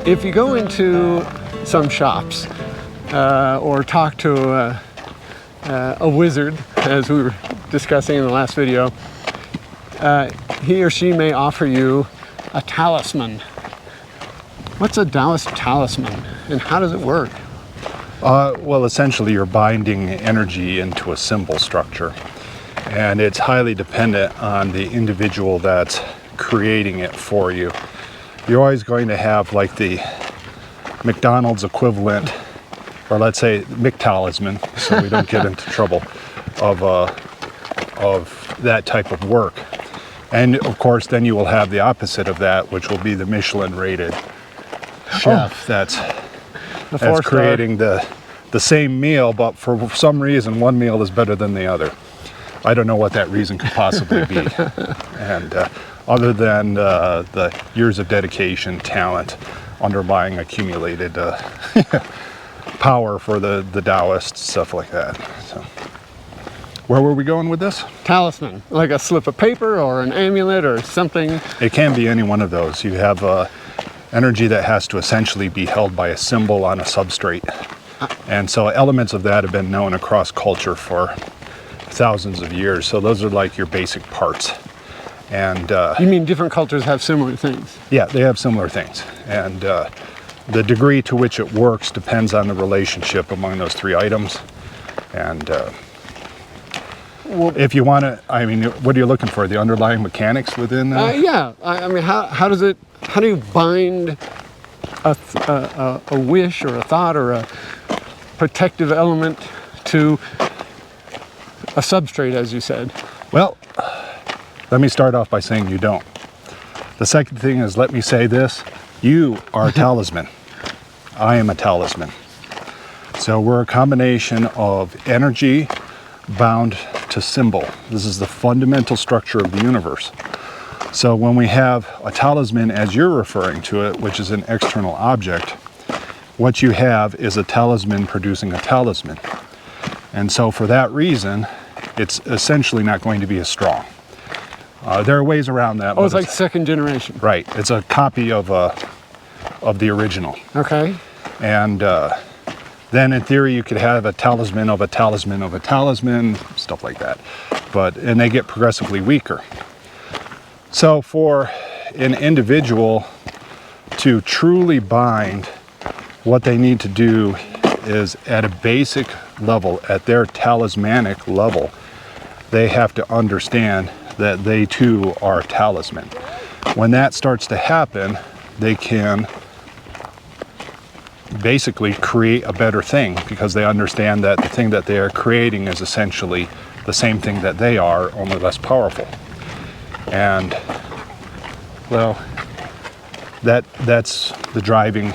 if you go into some shops or talk to a wizard, as we were discussing in the last video, he or she may offer you a talisman. What's a Taoist talisman and how does it work? Well, essentially you're binding energy into a symbol structure, and it's highly dependent on the individual that's creating it for you. You're always going to have like the McDonald's equivalent, or let's say Mikel Talisman, so we don't get into trouble, of that type of work. And of course then you will have the opposite of that, which will be the Michelin rated chef that's creating the same meal, but for some reason one meal is better than the other. I don't know what that reason could possibly be. And other than the years of dedication, talent, underlying accumulated power for the Daoist, stuff like that. So, where were we going with this? Talisman, like a slip of paper or an amulet or something? It can be any one of those. You have energy that has to essentially be held by a symbol on a substrate. And so elements of that have been known across culture for thousands of years. So those are like your basic parts. And you mean different cultures have similar things? Yeah, they have similar things. And the degree to which it works depends on the relationship among those three items. And well, if you want to, I mean, what are you looking for? The underlying mechanics within? Yeah, I mean, how do you bind a wish or a thought or a protective element to a substrate, as you said? Well, let me start off by saying you don't. The second thing is, let me say this: you are a talisman. I am a talisman. So we're a combination of energy bound to symbol. This is the fundamental structure of the universe. So when we have a talisman, as you're referring to it, which is an external object, what you have is a talisman producing a talisman. And so for that reason, it's essentially not going to be as strong. There are ways around that. Oh, it's like second generation. Right. It's a copy of the original. Okay. And then in theory you could have a talisman of a talisman of a talisman, stuff like that. And they get progressively weaker. So for an individual to truly bind, what they need to do is at a basic level, at their talismanic level, they have to understand that they too are a talisman. When that starts to happen, they can basically create a better thing, because they understand that the thing that they are creating is essentially the same thing that they are, only less powerful. And well, that's the driving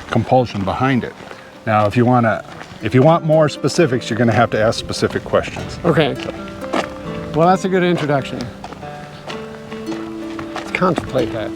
compulsion behind it. Now, if you want more specifics, you're going to have to ask specific questions. Okay. Well, that's a good introduction. Let's contemplate that.